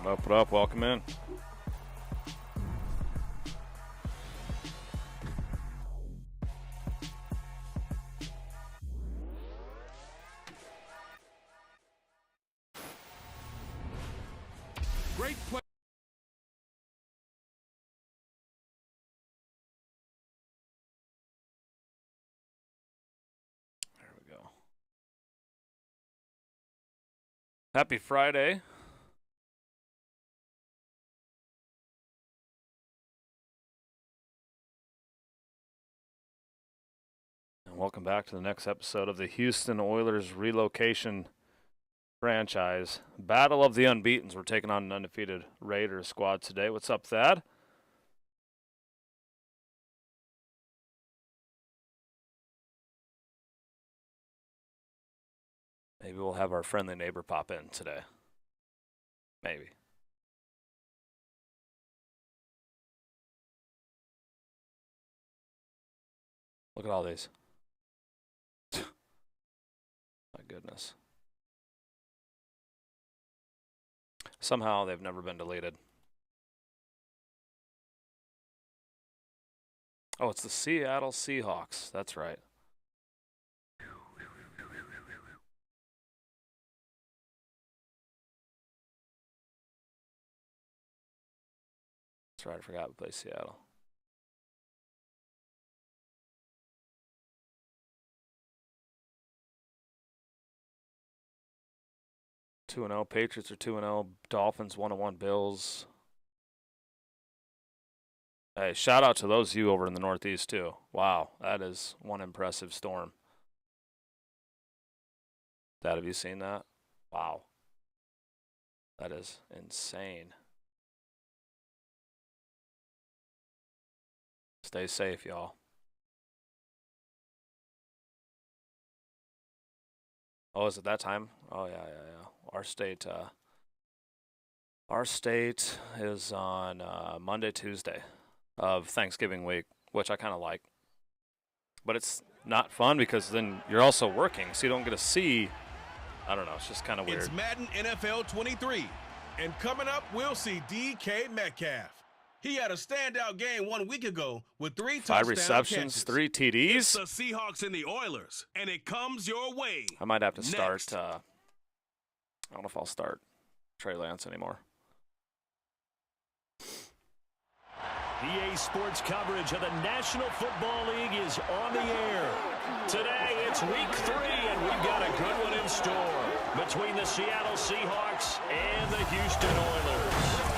What up? Welcome in. Great play. There we go. Happy Friday. And welcome back to the next episode of the Houston Oilers Relocation franchise. Battle of the Unbeatens. We're taking on an undefeated Raiders squad today. What's up, Thad? Maybe we'll have our friendly neighbor pop in today. Maybe. Look at all these. My goodness. Somehow they've never been deleted. Oh, it's the Seattle Seahawks. That's right. That's right. I forgot we play Seattle. Two 2-0 Patriots are 2-0. Dolphins 1-1 Bills. Hey, shout out to those of you over in the Northeast too. Wow, that is one impressive storm. Dad, have you seen that? Wow, that is insane. Stay safe, y'all. Oh, is it that time? Oh yeah. Our state is on Monday, Tuesday of Thanksgiving week, which I kind of like. But it's not fun because then you're also working, so you don't get to see. I don't know. It's just kind of weird. It's Madden NFL 23, and coming up, we'll see DK Metcalf. He had a standout game 1 week ago with 3 touchdown 5 receptions, catches. 3 TDs. It's the Seahawks and the Oilers, and it comes your way. I might have to start. Next. I don't know if I'll start Trey Lance anymore. EA Sports coverage of the National Football League is on the air. Today, it's week 3, and we've got a good one in store between the Seattle Seahawks and the Houston Oilers.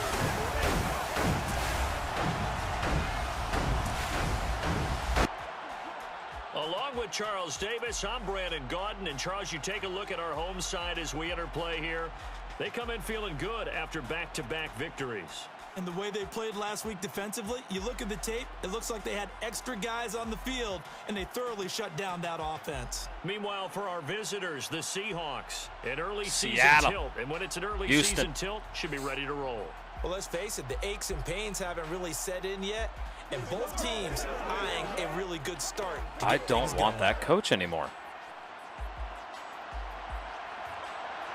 Along with Charles Davis, I'm Brandon Gaudin. And Charles, you take a look at our home side as we enter play here. They come in feeling good after back-to-back victories. And the way they played last week defensively, you look at the tape, it looks like they had extra guys on the field, and they thoroughly shut down that offense. Meanwhile, for our visitors, the Seahawks, an early Seattle. season tilt. And when it's an early Houston. season tilt, should be ready to roll. Well, let's face it, the aches and pains haven't really set in yet, and both teams eyeing a really good start. I don't want that coach anymore.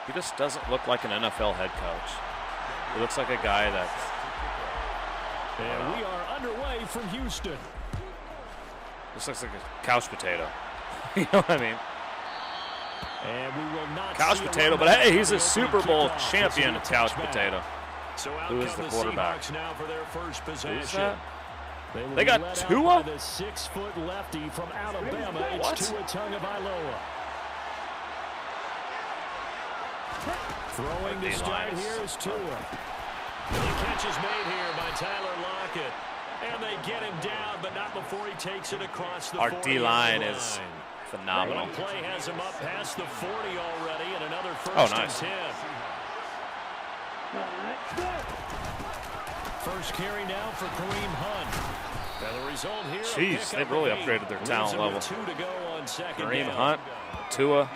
He just doesn't look like an NFL head coach. He looks like a guy that's... And we are underway from Houston. This looks like a couch potato. You know what I mean? And we will not Couch see potato, a but hey, he's a opening Super Bowl kickoff. champion This is a couch touchback. potato. So out Who is come the quarterback? Seahawks now for their first possession. Who's that? will They be got led out Tua? by the 6-foot lefty from Alabama. What? It's Tua Tagovailoa. Throwing to start here is Tua. The catch is made here by Tyler Lockett. And they get him down, but not before he takes it across the 40-yard line. Our D-line is phenomenal. One play has him up past the 40 already, and another first Oh, nice. and 10. First carry now for Kareem Hunt. And the result here. Jeez, they've really upgraded their talent level. 2 to go on second Kareem down. Hunt, Tua.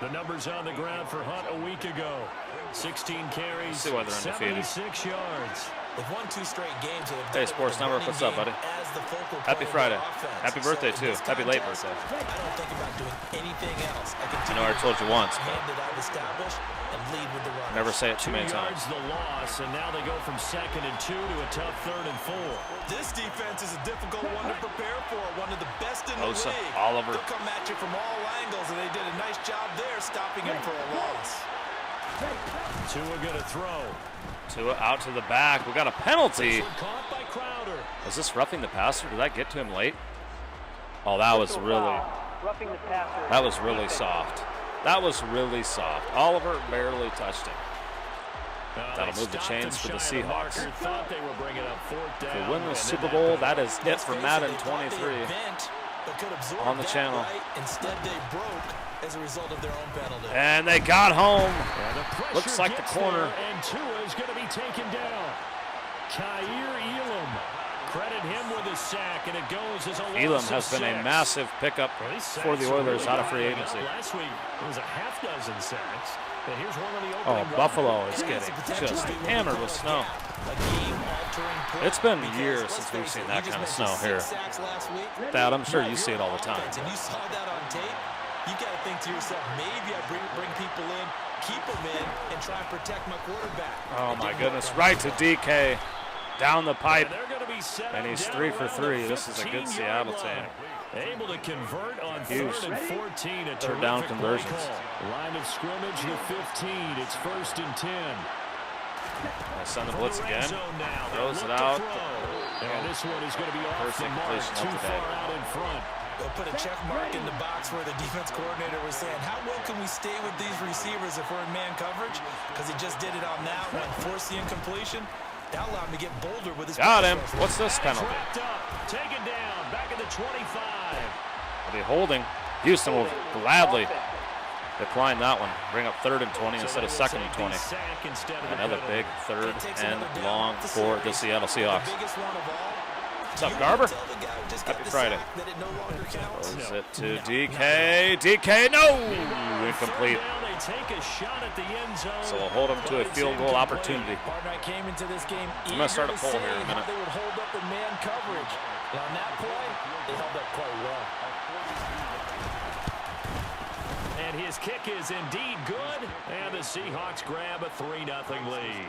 The numbers on the ground for Hunt a week ago. 16 carries, See why they're undefeated. 76 yards. They've won 2 straight games. Hey, Sports Network, what's up, buddy? Happy Friday. Happy birthday, too. Happy late birthday. I don't think about doing anything else. I know I told you once, but never say it too many times. The loss, and now they go from 2nd and 2 to a tough 3rd and 4. This defense is a difficult one to prepare for. One of the best in the league. Oliver. They'll come at you from all angles, and they did a nice job there stopping him for a loss. Tua going to throw. Tua out to the back. We got a penalty. Caught by Crowder. Was this roughing the passer? Did that get to him late? Oh, that was really soft. That was really soft. Oliver barely touched him. That'll move the chains for the Seahawks. To win the Super Bowl, that is it for Madden 23 on the channel. Instead, they broke as a result of their own penalty. And they got home. Looks like the corner. And Tua is going to be taken down. Elam. Credit him with a sack, and it goes as a loss. Elam has been a massive pickup for the Oilers out of free agency. Last week, it was a half-dozen sacks. And here's one of the opening Buffalo is getting just hammered with snow. It's been years since we've seen that kind of snow here. Dad, I'm sure you see it all the time. And you saw that on tape. You got to think to yourself, maybe I bring people in, keep them in, and try and protect my quarterback. Oh, my goodness. Right to DK. Down the pipe. And he's 3 for 3. This is a good Seattle team. Able to convert on Huge. 3rd and 14. Third down conversions. Line of scrimmage, the 15. It's 1st and 10. They send the blitz again. Throws it out. And this one is going to be off the mark, too far out in front. They'll put a check mark in the box where the defense coordinator was saying, how well can we stay with these receivers if we're in man coverage? Because he just did it on that one, forced the incompletion. That allowed him to get bolder with his got him. What's this penalty? Taken down, back at the 25. Are they holding? Houston will gladly decline that one. Bring up 3rd and 20 instead of 2nd and 20. Another big 3rd and long for the Seattle Seahawks. What's up, Garber? Happy Friday. Throws it to DK. DK, no! Incomplete. So we'll hold him to a field goal opportunity. I'm going to start a poll here in a minute. They would hold up in man coverage. And on that play, they held up quite well. And his kick is indeed good. And the Seahawks grab a 3-0 lead.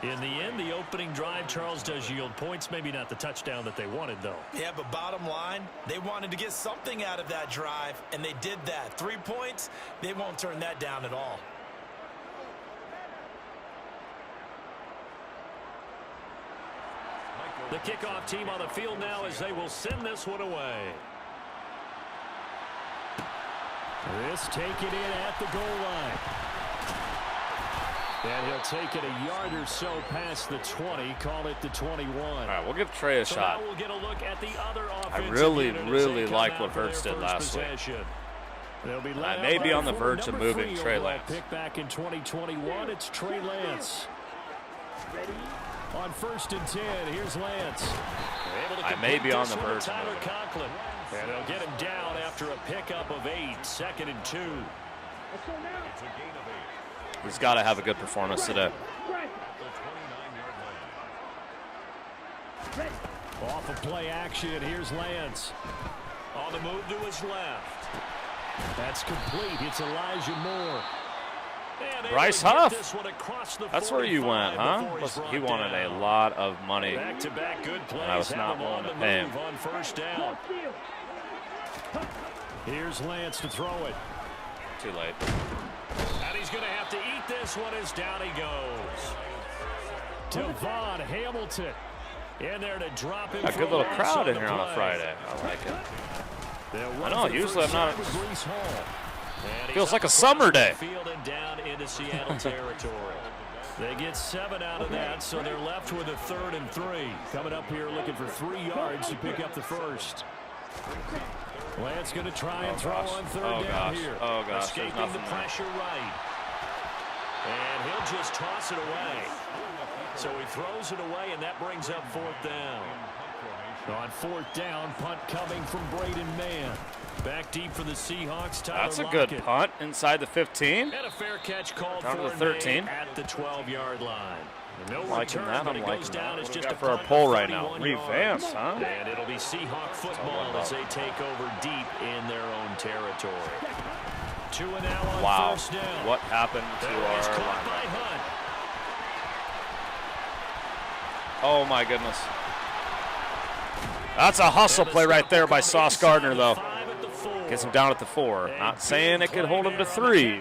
In the end, the opening drive, Charles, does yield points. Maybe not the touchdown that they wanted, though. Yeah, but bottom line, they wanted to get something out of that drive, and they did that. 3 points, they won't turn that down at all. The kickoff team on the field now as they will send this one away. This taken in at the goal line. And he'll take it a yard or so past the 20, call it the 21. All right, we'll give Trey a shot. We'll get a look at the other I really like what Hurts did last week. I may be on the verge of moving Trey Lance. Pick back in 2021, it's Trey Lance. On 1st and 10, here's Lance. I may be on the verge of moving. And they'll get him down after a pickup of 8, 2nd and 2. He's got to have a good performance today. Off of play action, here's Lance. On the move to his left. That's complete. It's Elijah Moore. Bryce Huff. That's where you went, huh? He wanted a lot of money. Back-to-back good plays. And I was not willing to pay him. On 1st down. Here's Lance to throw it. Too late. And he's going to have to eat this one as down he goes. Devon Hamilton in there to drop him. A good little crowd in here on a Friday. I like it. I know, usually I'm not. Feels like a summer day. Field and down into Seattle territory. They get 7 out of that, so they're left with a 3rd and 3. Coming up here looking for 3 yards to pick up the first. Lance going to try and throw on 3rd down here. Oh, gosh. Escaping the pressure right. And he'll just toss it away. So he throws it away, and that brings up 4th down. On 4th down, punt coming from Braden Mann. Back deep for the Seahawks. That's a good punt inside the 15. And a fair catch called down for to the 13 at the 12-yard line. No I'm liking return, that. but I'm it liking goes that. down What as do we just got a for our punt poll of right now? 31 Revamps, yards. huh? And it'll be Seahawk football as they take over deep in their own territory. Tua now on Wow. first down. What happened to It's our caught by linebacker? Hunt. Oh, my goodness. That's a hustle play right there by Sauce Gardner, though. Gets him down at the 4. Not saying it could hold him to 3.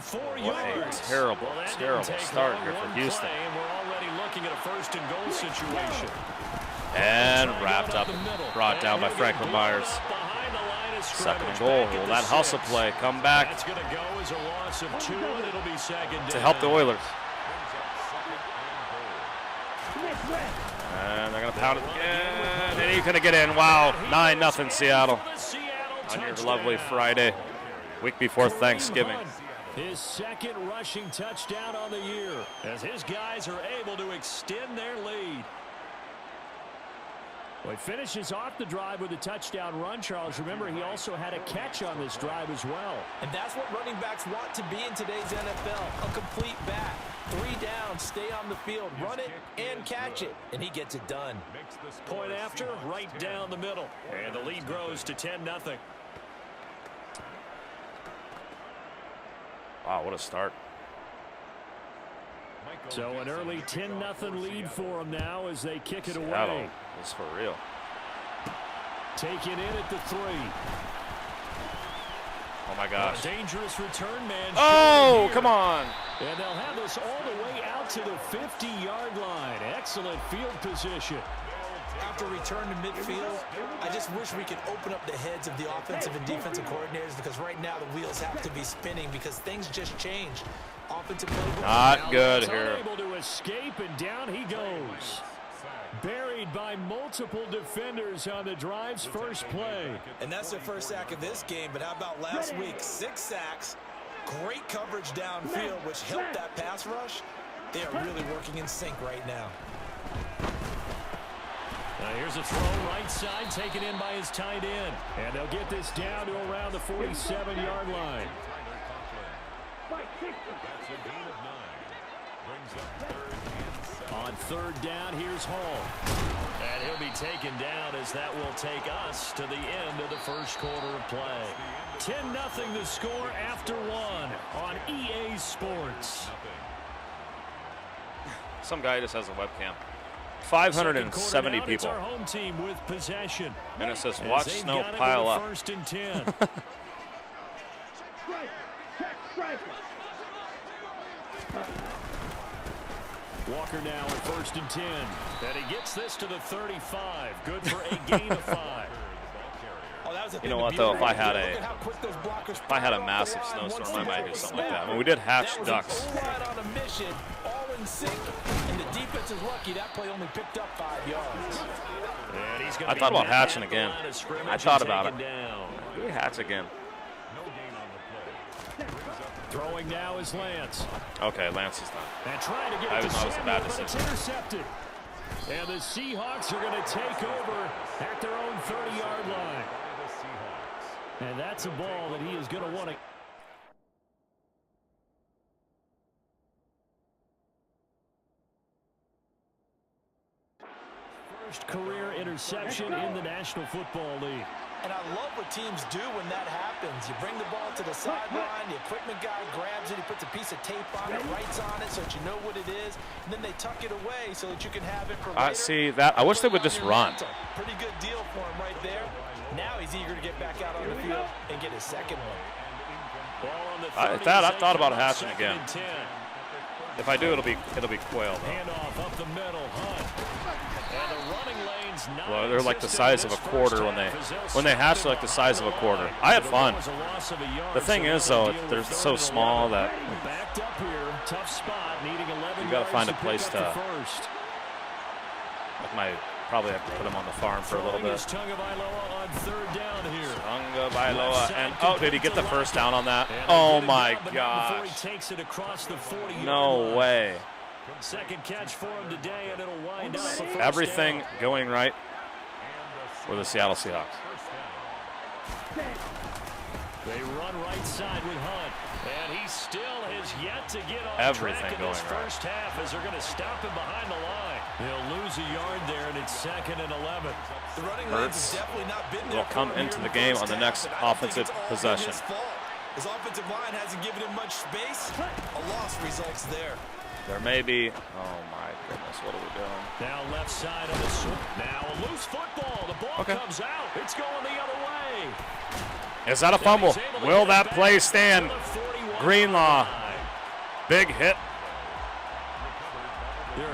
But what a terrible, terrible start here for Houston. And we're already looking at a first and goal situation. And wrapped up, brought down by Franklin Myers. Second and goal. Will that hustle play come back That's going to go as a loss of 2, and it'll be second down. to help the Oilers? And they're going to pound it again. And he's going to get in. Wow. 9-0 Seattle on your lovely Friday, week before Thanksgiving. His second rushing touchdown on the year as his guys are able to extend their lead. Well, he finishes off the drive with a touchdown run, Charles. Remember, he also had a catch on this drive as well. And that's what running backs want to be in today's NFL, a complete back. 3 down, stay on the field, run it, and catch it. And he gets it done. Point after, right down the middle. And the lead grows to 10-0. Wow, what a start. So an early 10-0 lead for them now as they kick it Seattle away. is for real. Taken in at the 3. Oh, my gosh. A dangerous return man. Oh, come on. And they'll have this all the way out to the 50-yard line. Excellent field position. After return to midfield, I just wish we could open up the heads of the offensive and defensive coordinators, because right now the wheels have to be spinning because things just changed. Offensive playbook. Not good here. Unable to escape, and down he goes. Buried by multiple defenders on the drive's first play. And that's their first sack of this game, but how about last week? 6 sacks, great coverage downfield, which helped that pass rush. They are really working in sync right now. Now here's a throw right side, taken in by his tight end. And they'll get this down to around the 47-yard line. On third down, here's Hall. And he'll be taken down as that will take us to the end of the first quarter of play. 10-0 the score after 1 on EA Sports. Some guy just has a webcam. 570 people. Our home team with possession. And it says, watch snow pile up. First and 10. Walker now at first and 10. And he gets this to the 35. Good for a gain of 5. You know what, though? If I had a massive snowstorm, I might do something like that. I mean, we did hatch ducks. And the defense is lucky that play only picked up 5 yards. I thought about hatching again. I thought about it. Do we hatch again? Throwing now is Lance. Okay, Lance is done. And trying to get I it to thought it was a bad Samuel, but it's decision. intercepted. And the Seahawks are going to take over at their own 30-yard line. And that's a ball that he is going to want to. First career interception in the National Football League. And I love what teams do when that happens. You bring the ball to the sideline, the equipment guy grabs it, he puts a piece of tape on it, writes on it so that you know what it is, and then they tuck it away so that you can have it for later. See that? I wish they would just run. Pretty good deal for him right there. Now he's eager to get back out on the field and get his second one. I thought about hatching again. If I do, it'll be quail though. Handoff up the middle, Hunt. And the running lanes. Well, they're like the size of a quarter when they hatch. They're like the size of a quarter. I had fun. The thing is, though, they're so small that Backed up here, tough spot, needing 11 you got to find a place to. first. Probably have to put him on the farm for a little bit. Tagovailoa on third down here. Tagovailoa, and oh, did he get the first down on that? Oh my gosh! Takes it across the 40. No way. Second catch for him today, and it'll wind up. Everything going right for the Seattle Seahawks. They run right side with Hunt, and he still has has yet to get on everything track in going this first half as they're going to stop him behind the line. They'll lose a yard there, and it's 2nd and 11. The running Hurts definitely not been will come into the game on the next offensive possession. His offensive line hasn't given him much space. A loss results there. There may be, oh my goodness, what are we doing? Now left side of the swing. Now a loose football. The ball comes out. It's going the other way. Is that a fumble? Will that play stand? Greenlaw. Big hit.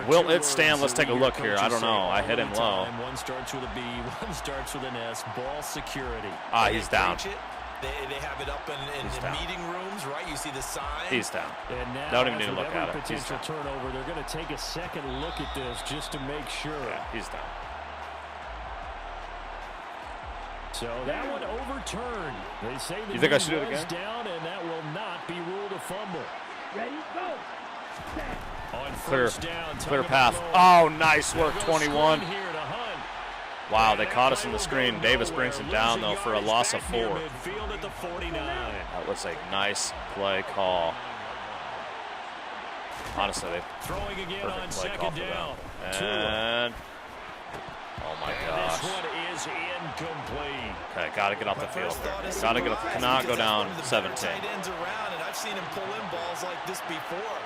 Will it stand? Let's take a look here. I don't know. I hit him low. One starts with a B, one starts with an S. Ball security. Ah, he's down. They have it up in the meeting rooms, right? You see the sign. He's down. Now, don't even need to look at it. Potential turnover. They're going to take a second look at this just to make sure. Yeah, he's down. So that one overturned. They say the you think I should do it again? Down, and that will not be ruled a fumble. Ready, go. On Clear, first down, clear path. Oh, nice work, 21. Wow, they caught us in the screen. Davis brings it down, though, for a loss of 4. That was a nice play call. Honestly, they perfect play call for them. And, oh my gosh. This one is incomplete. Okay, got to get off the field. Got to get off. Cannot go down 17. I've seen him pull in balls like this before.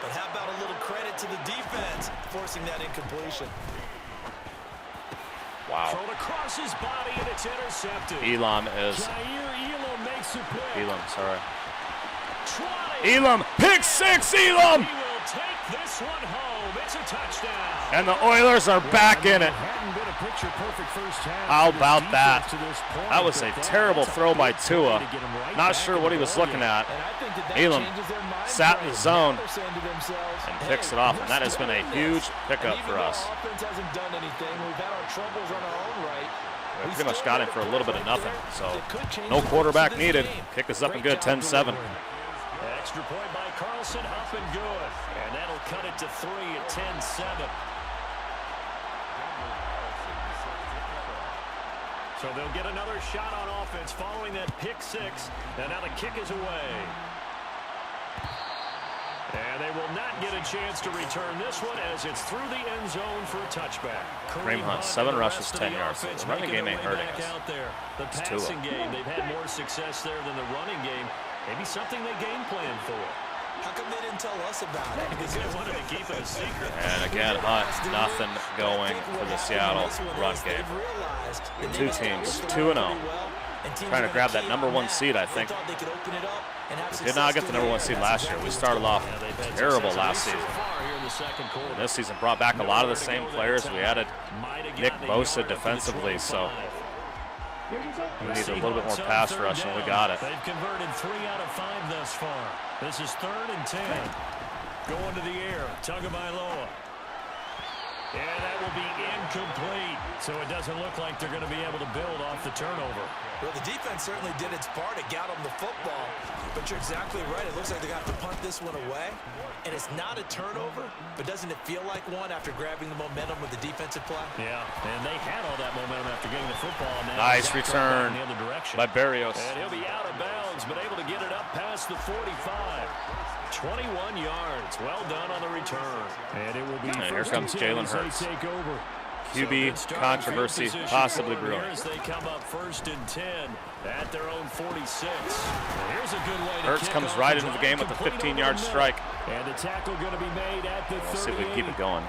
But how about a little credit to the defense forcing that incompletion? Wow. Thrown across his body and it's intercepted. Elam is. Elam makes a pick. Elam, sorry. Elam, pick 6, Elam! He will take this one home. It's a touchdown. And the Oilers are back in it. How about that? That was a terrible throw by Tua. Not sure what he was looking at. Elam sat in the zone and picks it off, and that has been a huge pickup for us. We pretty much got him for a little bit of nothing, so no quarterback needed. Kick us up and good, 10-7. Extra point by Carlson, up and good. And that'll cut it to 3 at 10-7. So they'll get another shot on offense following that pick 6. And now the kick is away. And they will not get a chance to return this one as it's through the end zone for a touchback. Kareem Hunt, 7 rushes, 10 yards. The running game ain't hurting us. The passing game, they've had more success there than the running game. Maybe something they game plan for. How come they didn't tell us about it? Because they wanted to keep it a secret. And again, Hunt, nothing going for the Seattle run game. The two teams, 2-0. Trying to grab that #1 seed, I think. We did not get the #1 seed last year. We started off terrible last season. This season brought back a lot of the same players. We added Nick Bosa defensively, so we need a little bit more pass rush, and we got it. They've converted 3 out of 5 thus far. This is 3rd and 10. Going to the air, Tagovailoa. And that will be incomplete. So it doesn't look like they're going to be able to build off the turnover. Well, the defense certainly did its part. It got them the football. But you're exactly right. It looks like they're going to have to punt this one away. And it's not a turnover, but doesn't it feel like one after grabbing the momentum with the defensive play? Yeah, and they had all that momentum after getting the football. Now nice return by Barrios. And he'll be out of bounds, but able to get it up past the 45. 21 yards. Well done on the return. And it will be. And here comes Jalen Hurts. QB controversy possibly brewing. They come up 1st and 10 at their own 46. Here's a good way to Hurts comes right into the game with a 15-yard strike. And the tackle going to be made at the 38. Let's see if we can keep it going.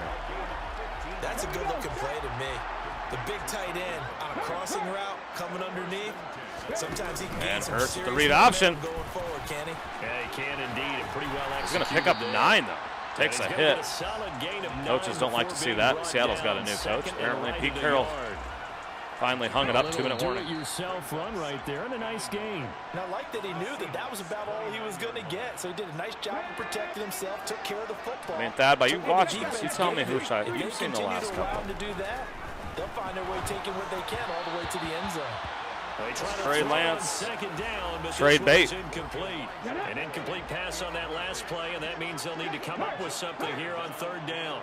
That's a good-looking play to me. The big tight end on a crossing route coming underneath. Sometimes he can get some Hurts with the read option. going forward, can he? Yeah, he can indeed. Pretty well executed. He's going to pick up 9, though. Takes a hit. Coaches don't like to see that. Seattle's got a new coach. Apparently, Pete Carroll finally hung it up. 2-minute warning. Do-it-yourself run right there and a nice game. And I like that he knew that that was about all he was going to get. So he did a nice job of protecting himself, took care of the football. I mean, Thad, by you watching this, you tell me who you've seen the last couple. To do that, they'll find their way taking what they can all the way to the end zone. Trey Lance, down, trade bait. Incomplete. An incomplete pass on that last play, and that means they'll need to come up with something here on 3rd down.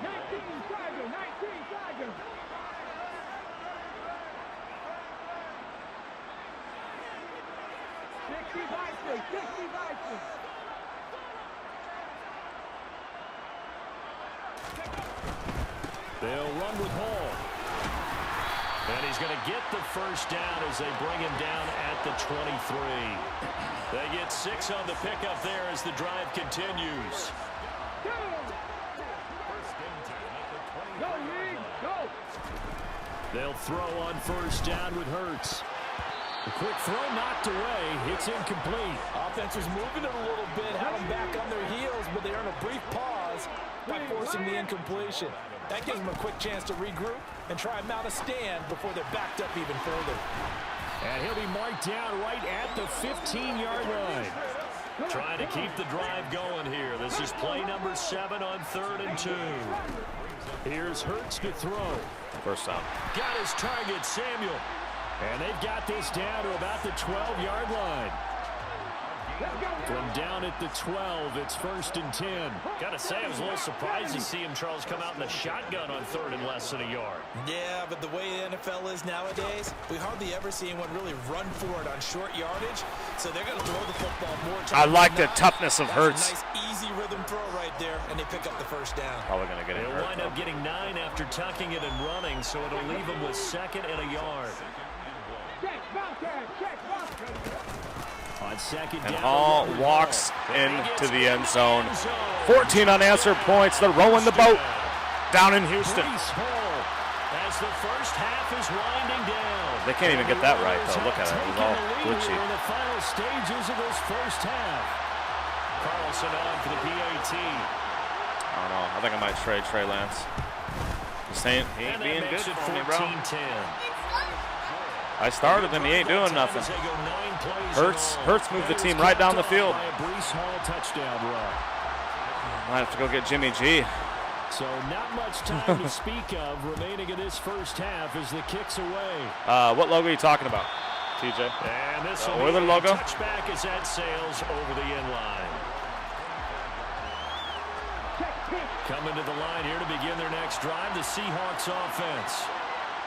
They'll run with Hall. And he's going to get the first down as they bring him down at the 23. They get 6 on the pickup there as the drive continues. They'll throw on first down with Hurts. The quick throw knocked away. It's incomplete. Offense was moving it a little bit, had them back on their heels, but they earn a brief pause by forcing the incompletion. That gives them a quick chance to regroup and try and mount a stand before they're backed up even further. And he'll be marked down right at the 15-yard line. Trying to keep the drive going here. This is play number 7 on 3rd and 2. Here's Hurts to throw. First down. Got his target, Samuel. And they've got this down to about the 12-yard line. From down at the 12, it's 1st and 10. Gotta say, I was a little surprised to see him, Charles, come out in the shotgun on 3rd and less than a yard. Yeah, but the way the NFL is nowadays, we hardly ever see anyone really run for it on short yardage. So they're going to throw the football more times. I like the toughness of Hurts. Nice, easy rhythm throw right there, and they pick up the first down. Probably going to get it. They'll wind up getting 9 after tucking it and running, so it'll leave them with 2nd and a yard. On 2nd And down, Hall walks into the end zone. 14 unanswered points. They're rowing the boat down in Houston. As the first half is winding down. They can't even get that right, though. Look at it. It was all glitchy. In the final stages of this first half. Carlson on for the PAT. I don't know. I think I might trade Trey Lance. He ain't being good for me, bro. I started him. He ain't doing nothing. Hurts moved the team right down the field. Might have to go get Jimmy G. So not much time to speak of remaining in this first half as the kick's away. What logo are you talking about, TJ? And this The Oiler logo? Touchback as that sails over the end line. Coming to the line here to begin their next drive, the Seahawks offense.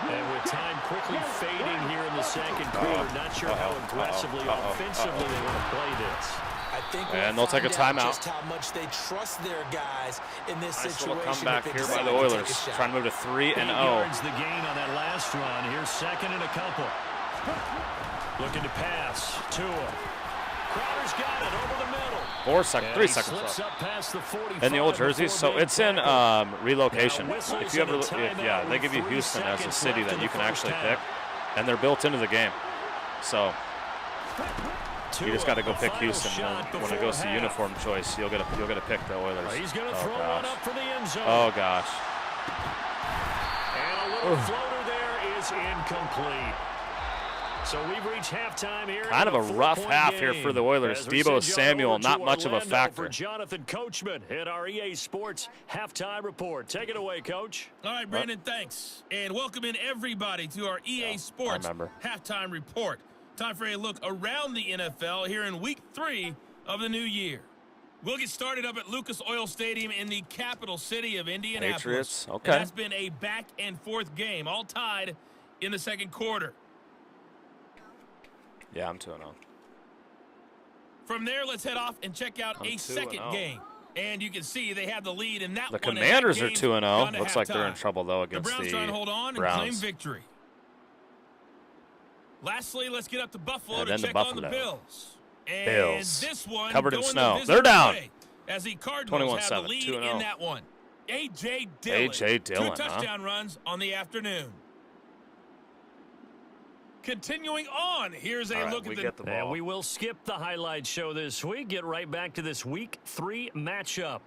And with time quickly fading here in the second quarter, not sure how aggressively, offensively they want to play this. I think and they'll take a timeout. Just how much they trust their guys in this situation. Little comeback here by the Oilers, trying to move to 3-0. The gain on that last run. Here's 2nd and a couple. Looking to pass. Tua. Crowder's got it over the middle. 3 seconds left. In the old jerseys, so it's in Relocation. If you ever, they give you Houston as a city that you can actually pick, and they're built into the game. So you just got to go pick Houston. When it goes to uniform choice, you'll get to pick the Oilers. He's going to throw one up for the end zone. Oh gosh. And a little floater there is incomplete. So we've reached halftime here. Kind of a rough half here for the Oilers. Deebo Samuel, not much of a factor. For Jonathan Coachman at our EA Sports halftime report. Take it away, Coach. All right, Brandon, thanks. And welcome in everybody to our EA Sports halftime report. Time for a look around the NFL here in week 3 of the new year. We'll get started up at Lucas Oil Stadium in the capital city of Indianapolis. Patriots, okay. And that's been a back-and-forth game, all tied in the second quarter. Yeah, I'm 2-0. From there, let's head off and check out a second game. And you can see they have the lead in that the one. The Commanders are 2-0. Looks like they're in trouble, though, against the Browns trying to hold on and claim victory. Lastly, let's get up to Buffalo to check on the Bills. And this one covered in snow. They're down. As the Cardinals have the lead in that one. A.J. Dillon. 2 touchdown runs on the afternoon. Continuing on, here's a look at the ball. And we will skip the highlight show this week. Get right back to this week 3 matchup.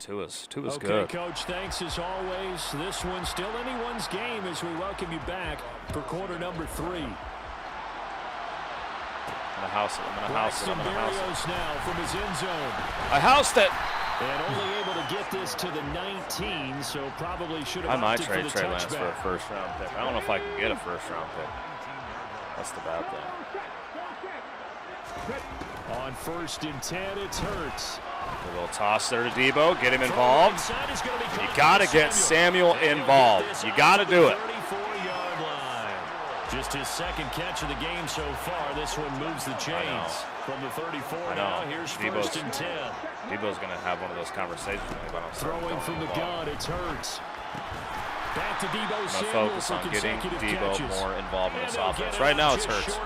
Tua's good. Okay, Coach, thanks as always. This one's still anyone's game as we welcome you back for quarter number 3. I'm gonna house it. Now from his end zone. I housed it. And only able to get this to the 19, so probably should have. I might trade Trey Lance for a first-round pick. I don't know if I can get a first-round pick. That's the bad thing. On 1st and 10, it's Hurts. A little toss there to Deebo. Get him involved. You got to get Samuel involved. You got to do it. Just his second catch of the game so far. This one moves the chains. From the 34 now, here's first and 10. Debo's going to have one of those conversations about throwing from the gun, it's Hurts. Back to Debo. I'm going to focus on getting Debo more involved in this offense. Right now it's Hurts,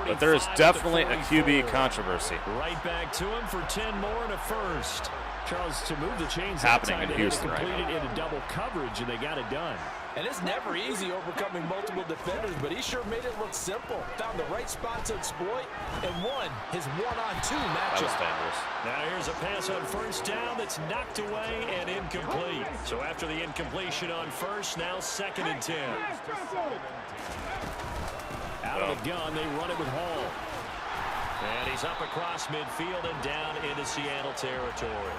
but there is definitely a QB controversy. Right back to him for 10 more and a first. Charles, to move the chains happening in Houston right now. Into double coverage, and they got it done. And it's never easy overcoming multiple defenders, but he sure made it look simple. Found the right spot to exploit and won his one-on-two matchup. That was dangerous. Now here's a pass on first down that's knocked away and incomplete. So after the incompletion on first, now second and 10. Out of the gun, they run it with Hall. And he's up across midfield and down into Seattle territory.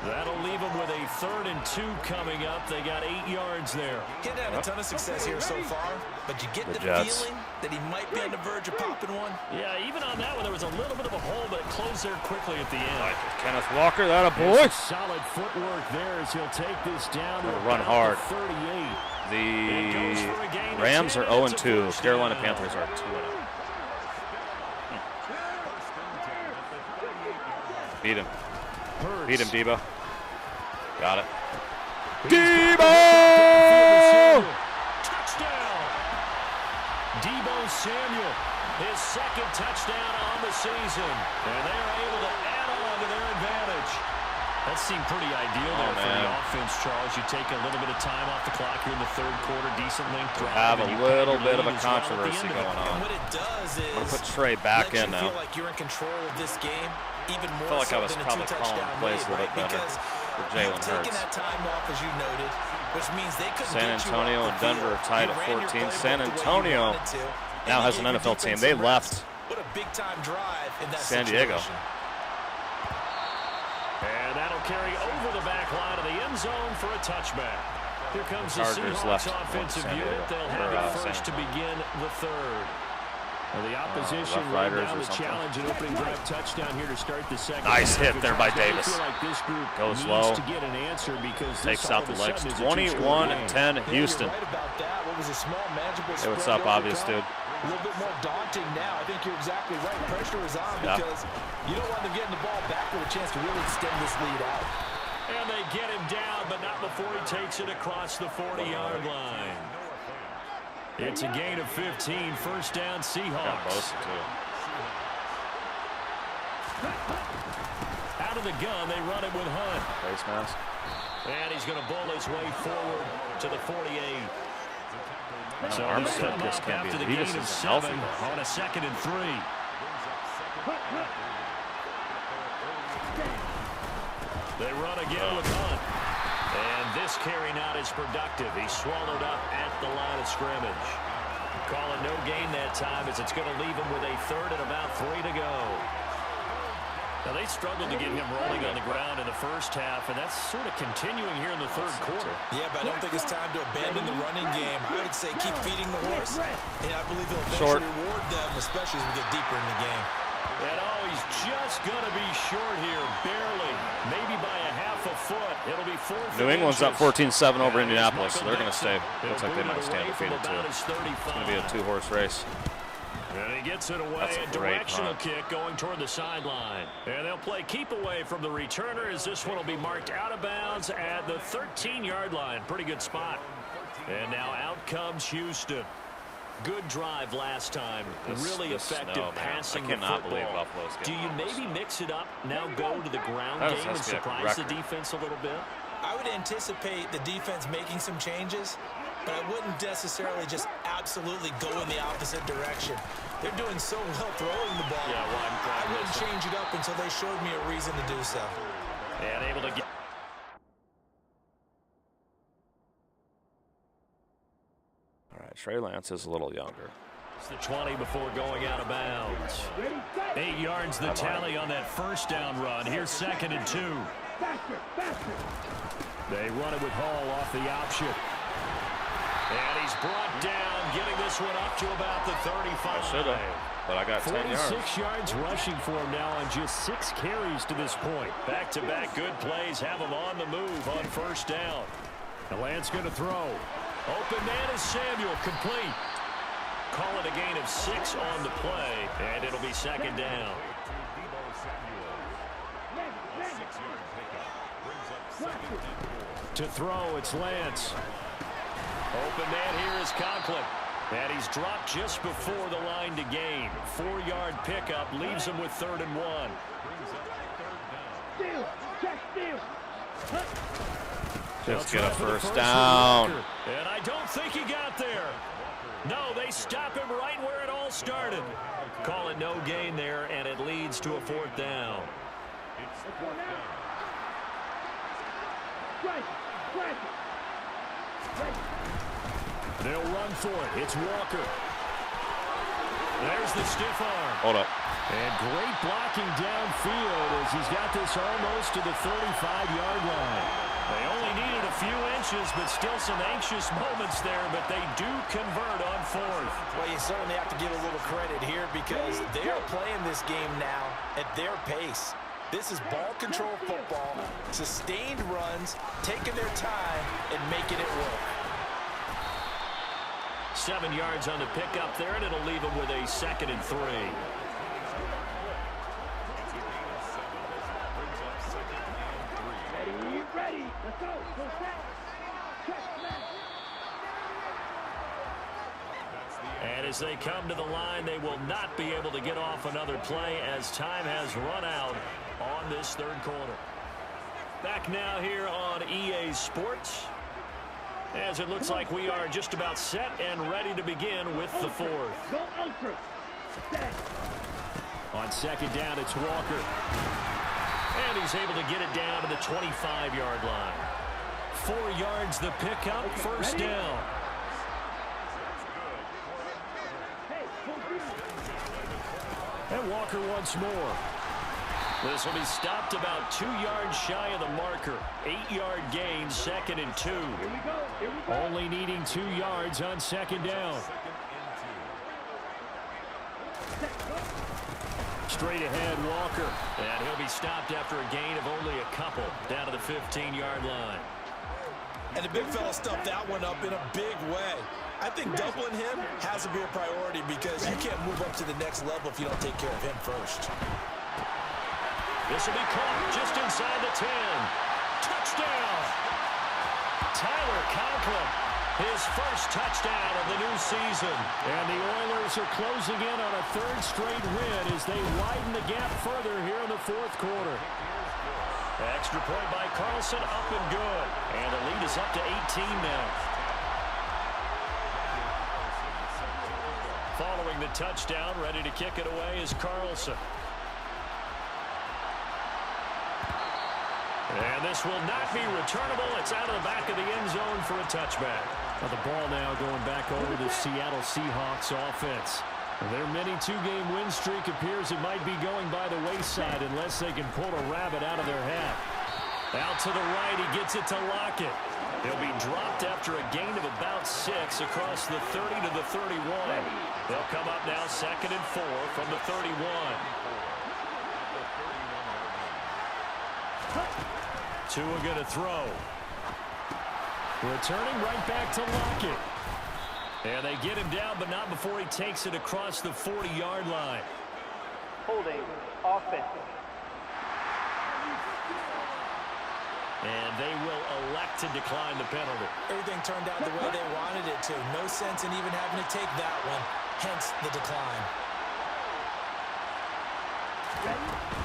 That'll leave them with a 3rd and 2 coming up. They got 8 yards there. He's had a ton of success here so far, but you get the feeling that he might be on the verge of popping one. Yeah, even on that one, there was a little bit of a hole, but it closed there quickly at the end. Like Kenneth Walker, that a boy. Solid footwork there as he'll take this down to run hard. 38. The Rams are 0-2. Carolina Panthers are 2-0. Beat him. Beat him, Debo. Got it. Debo! Touchdown! Debo Samuel, his second touchdown on the season. And they're able to add on to their advantage. That seemed pretty ideal there for the offense, Charles. You take a little bit of time off the clock here in the 3rd quarter, decent length drive. Have a little bit of a controversy going on. And what it does is I'm going to put Trey back in now. Feel like you're in control of this game. Even more I feel like I was so probably calling plays a little bit better for Jalen Hurts. That time off, as you noted, which means they couldn't San Antonio and Denver are tied at 14. San Antonio now has an NFL team. They left what a big time drive in that San Diego. And that'll carry over the back line of the end zone for a touchback. Here comes the Seahawks offensive unit. They'll have it first to begin the 3rd. Well, the opposition right down the challenge and opening drive touchdown here to start the second. Nice hit there by Davis. Like this group goes low. To get an answer because takes out the legs. 21-10 Houston. Hey, what's up, obvious dude? A little bit more daunting now. I think you're exactly right. Pressure is on because you don't want them getting the ball back with a chance to really extend this lead out. And they get him down, but not before he takes it across the 40-yard line. It's a gain of 15, first down Seahawks. Out of the gun, they run it with Hunt. Face mask. And he's going to bull his way forward to the 48. So Armstead just can't be. He just isn't healthy on a 2nd and 3. They run again with Hunt. And this carry not as productive. He's swallowed up at the line of scrimmage. Calling no gain that time as it's going to leave him with a 3rd and about 3 to go. Now they struggled to get him rolling on the ground in the first half, and that's sort of continuing here in the 3rd quarter. Yeah, but I don't think it's time to abandon the running game. I would say keep feeding the horse. And I believe he'll eventually reward them, especially as we get deeper in the game. And he's just going to be short here, barely, maybe by a half a foot. It'll be 4th. New England's up 14-7 over Indianapolis, so they're going to stay. Looks like they might stay undefeated too. It's going to be a 2-horse race. And he gets it away, a directional kick going toward the sideline. And they'll play keep away from the returner as this one will be marked out of bounds at the 13-yard line. Pretty good spot. And now out comes Houston. Good drive last time. Really effective passing the football. Believe Buffalo's Do you maybe mix it up, now go to the ground game and surprise the defense a little bit? I would anticipate the defense making some changes, but I wouldn't necessarily just absolutely go in the opposite direction. They're doing so well throwing the ball. Yeah, well, I wouldn't change it up until they showed me a reason to do so. And able to get... Trey Lance is a little younger. It's the 20 before going out of bounds. 8 yards the tally on that first down run. Here's 2nd and 2. They run it with Hall off the option. And he's brought down, getting this one up to about the 35. I should have, but I got 10 yards. 46 yards rushing for him now on just 6 carries to this point. Back-to-back good plays have him on the move on first down. And Lance going to throw. Open man is Samuel, complete. call it a gain of 6 on the play, and it'll be second down. To throw, it's Lance. Open man here is Conklin. And he's dropped just before the line to gain. 4-yard pickup leaves him with 3rd and 1. Just get a first down. And I don't think he got there. No, they stop him right where it all started. Call it no gain there, and it leads to a 4th down. They'll run for it. It's Walker. There's the stiff arm. Hold up. And great blocking downfield as he's got this almost to the 35-yard line. They only needed a few inches, but still some anxious moments there, but they do convert on 4th. Well, you certainly have to give a little credit here because they are playing this game now at their pace. This is ball control football, sustained runs, taking their time and making it work. 7 yards on the pickup there, and it'll leave him with a 2nd and 3. Ready. Let's go. Go set. And as they come to the line, they will not be able to get off another play as time has run out on this 3rd quarter. Back now here on EA Sports, as it looks like we are just about set and ready to begin with the 4th. Go ultra. On 2nd down, it's Walker. And he's able to get it down to the 25-yard line. 4 yards the pickup, first down. And Walker once more. This will be stopped about 2 yards shy of the marker. 8-yard gain, 2nd and 2. Only needing 2 yards on 2nd down. Straight ahead, Walker. And he'll be stopped after a gain of only a couple down to the 15-yard line. And the big fella stuffed that one up in a big way. I think doubling him has to be a priority because you can't move up to the next level if you don't take care of him first. This will be caught just inside the 10. Touchdown! Tyler Conklin, his first touchdown of the new season. And the Oilers are closing in on a 3rd straight win as they widen the gap further here in the 4th quarter. Extra point by Carlson, up and good. And the lead is up to 18 now. Following the touchdown, ready to kick it away is Carlson. And this will not be returnable. It's out of the back of the end zone for a touchback. Now the ball now going back over the Seattle Seahawks offense. Their mini 2-game win streak appears it might be going by the wayside unless they can pull a rabbit out of their hat. Out to the right, he gets it to Lockett. He'll be dropped after a gain of about 6 across the 30 to the 31. They'll come up now 2nd and 4 from the 31. Tua going to throw. Returning right back to Lockett. And they get him down, but not before he takes it across the 40-yard line. Holding offense. And they will elect to decline the penalty. Everything turned out the way they wanted it to. No sense in even having to take that one, hence the decline.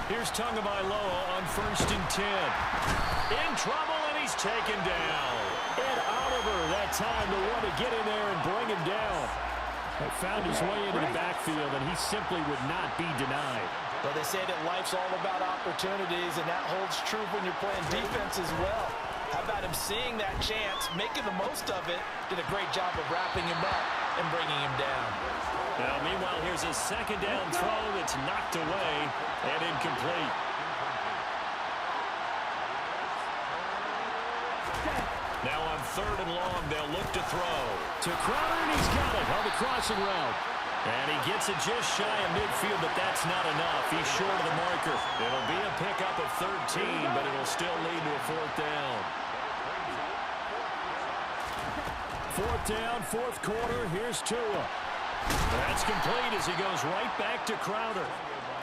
Here's Tagovailoa on 1st and 10. In trouble, and he's taken down. And Oliver, that time, the one to get in there and bring him down. He found his way into the backfield, and he simply would not be denied. Well, they say that life's all about opportunities, and that holds true when you're playing defense as well. How about him seeing that chance, making the most of it, did a great job of wrapping him up and bringing him down. Now, meanwhile, here's a 2nd down throw that's knocked away and incomplete. Now on 3rd and long, they'll look to throw. To Crowder, and he's got it on the crossing route. And he gets it just shy of midfield, but that's not enough. He's short of the marker. It'll be a pickup of 13, but it'll still lead to a 4th down. 4th down, 4th quarter. Here's Tua. That's complete as he goes right back to Crowder.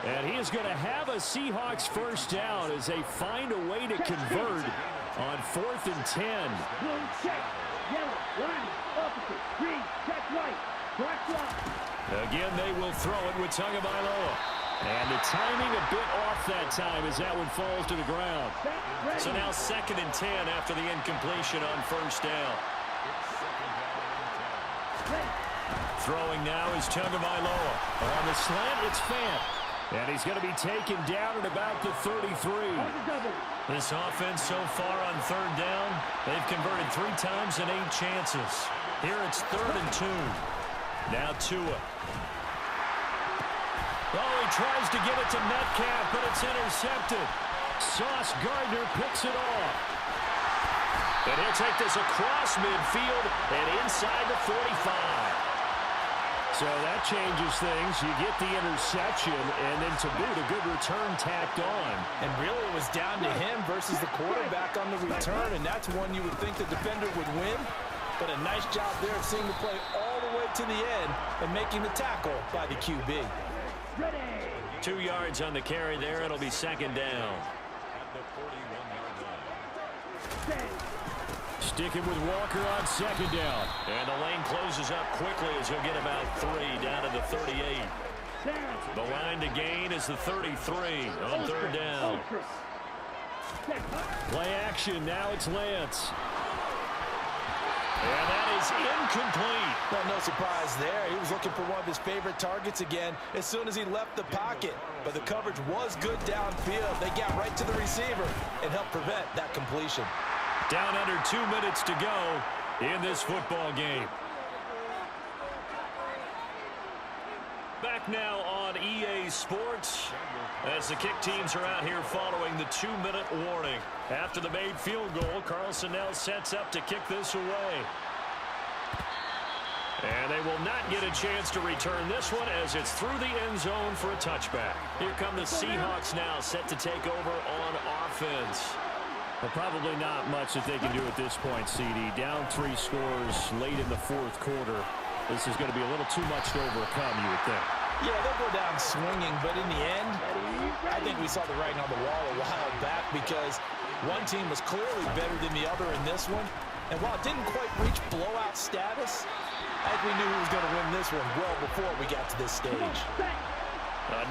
And he is going to have a Seahawks first down as they find a way to convert on 4th and 10. Blue check, yellow, line, opposite, green, check right, black line. Again, they will throw it with Tagovailoa. And the timing a bit off that time as that one falls to the ground. So now 2nd and 10 after the incompletion on first down. Throwing now is Tagovailoa. On the slant, it's Fant. And he's going to be taken down at about the 33. This offense so far on 3rd down, they've converted 3 times and 8 chances. Here it's 3rd and 2. Now Tua. Oh, he tries to give it to Metcalf, but it's intercepted. Sauce Gardner picks it off. And he'll take this across midfield and inside the 45. So that changes things. You get the interception, and then to boot, a good return tacked on. And really it was down to him versus the quarterback on the return, and that's one you would think the defender would win. But a nice job there of seeing the play all the way to the end and making the tackle by the QB. 2 yards on the carry there. It'll be 2nd down. Sticking with Walker on 2nd down. And the lane closes up quickly as he'll get about 3 down to the 38. The line to gain is the 33 on 3rd down. Play action. Now it's Lance. And that is incomplete. Well, no surprise there. He was looking for one of his favorite targets again as soon as he left the pocket. But the coverage was good downfield. They got right to the receiver and helped prevent that completion. Down under 2 minutes to go in this football game. Back now on EA Sports as the kick teams are out here following the 2-minute warning. After the made field goal, Carlson now sets up to kick this away. And they will not get a chance to return this one as it's through the end zone for a touchback. Here come the Seahawks now set to take over on offense. Well, probably not much that they can do at this point, CD. Down 3 scores late in the 4th quarter. This is going to be a little too much to overcome, you would think. Yeah, they'll go down swinging, but in the end, I think we saw the writing on the wall a while back because one team was clearly better than the other in this one. And while it didn't quite reach blowout status, I think we knew who was going to win this one well before we got to this stage.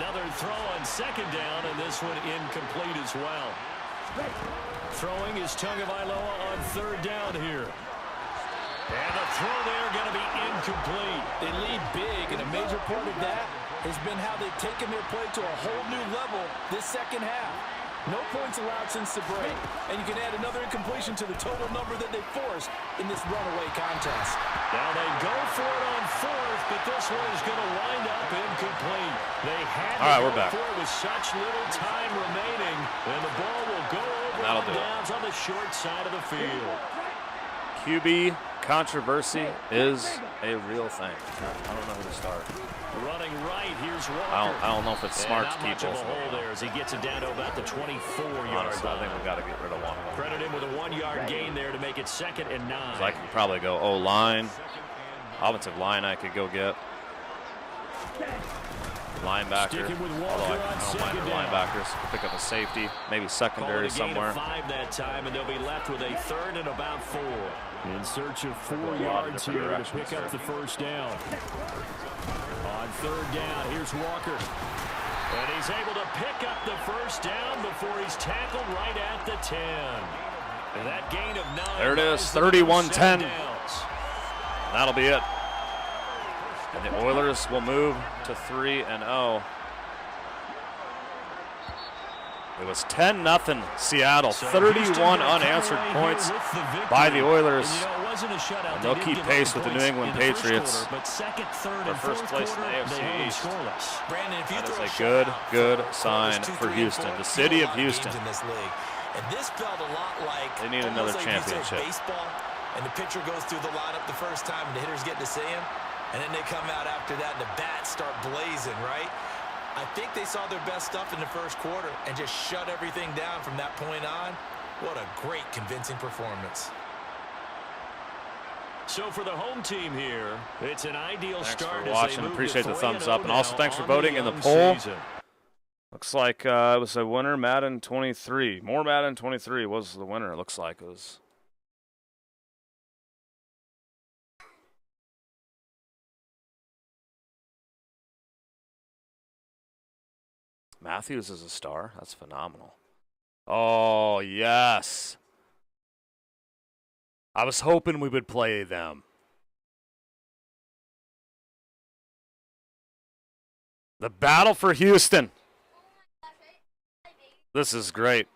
Another throw on 2nd down, and this one incomplete as well. Throwing is Tagovailoa on 3rd down here. And the throw there going to be incomplete. They lead big, and a major part of that has been how they've taken their play to a whole new level this second half. No points allowed since the break, and you can add another incompletion to the total number that they forced in this runaway contest. Now they go for it on 4th, but this one is going to wind up incomplete. They had to go for it with such little time remaining, and the ball will go over the downs on the short side of the field. QB controversy is a real thing. I don't know who to start. Running right, here's Walker. I don't know if it's smart to keep much of a hole there as he gets it down to about the 24-yard line. Honestly, I think we've got to get rid of one. Credit him with a 1-yard gain there to make it 2nd and 9. So I could probably go O-line. Offensive line I could go get. Linebacker. Although I don't mind the linebackers. Pick up a safety. Maybe secondary somewhere. 5 that time, and they'll be left with a 3rd and about 4. In search of 4 yards here to pick up the first down. On 3rd down, here's Walker. And he's able to pick up the first down before he's tackled right at the 10. And that gain of 9. There it is, 31-10. That'll be it. And the Oilers will move to 3-0. It was 10-0 Seattle. 31 unanswered points by the Oilers. And they'll keep pace with the New England Patriots for first place in the AFC East. That is a good sign for Houston, the city of Houston. And this felt a lot like they need another championship. Baseball, and the pitcher goes through the lineup the first time, and the hitters get to see him, and then they come out after that, and the bats start blazing, right? I think they saw their best stuff in the first quarter and just shut everything down from that point on. What a great, convincing performance. So for the home team here, it's an ideal start. Thanks for watching. Appreciate the thumbs up. And also thanks for voting in the poll. Looks like it was a winner, Madden 23. More Madden 23 was the winner. It looks like it was. Matthews is a star. That's phenomenal. Oh, yes. I was hoping we would play them. The battle for Houston. This is great.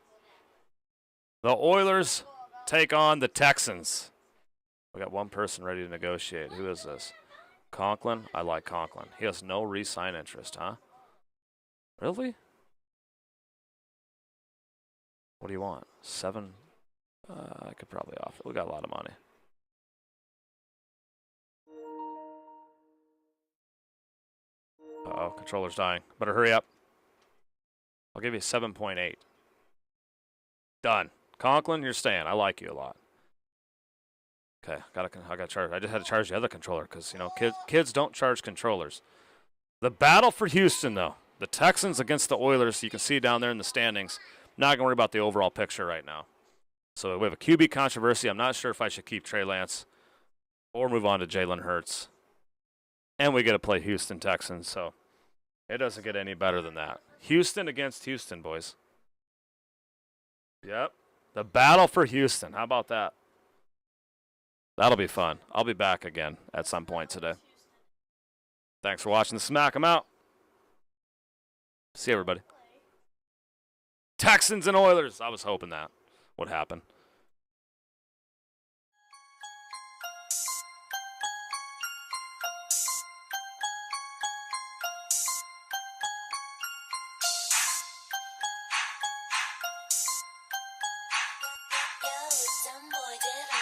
The Oilers take on the Texans. We got one person ready to negotiate. Who is this? Conklin? I like Conklin. He has no re-sign interest, huh? Really? What do you want? 7? I could probably offer. We got a lot of money. Uh-oh, controller's dying. Better hurry up. I'll give you 7.8. Done. Conklin, you're staying. I like you a lot. Okay, I got charged. I just had to charge the other controller because, you know, kids don't charge controllers. The battle for Houston, though. The Texans against the Oilers. You can see down there in the standings. Not going to worry about the overall picture right now. So we have a QB controversy. I'm not sure if I should keep Trey Lance or move on to Jalen Hurts. And we get to play Houston Texans, so it doesn't get any better than that. Houston against Houston, boys. Yep. The battle for Houston. How about that? That'll be fun. I'll be back again at some point today. Thanks for watching the Smack. I'm out. See everybody. Texans and Oilers. I was hoping that would happen. Yo, some boy did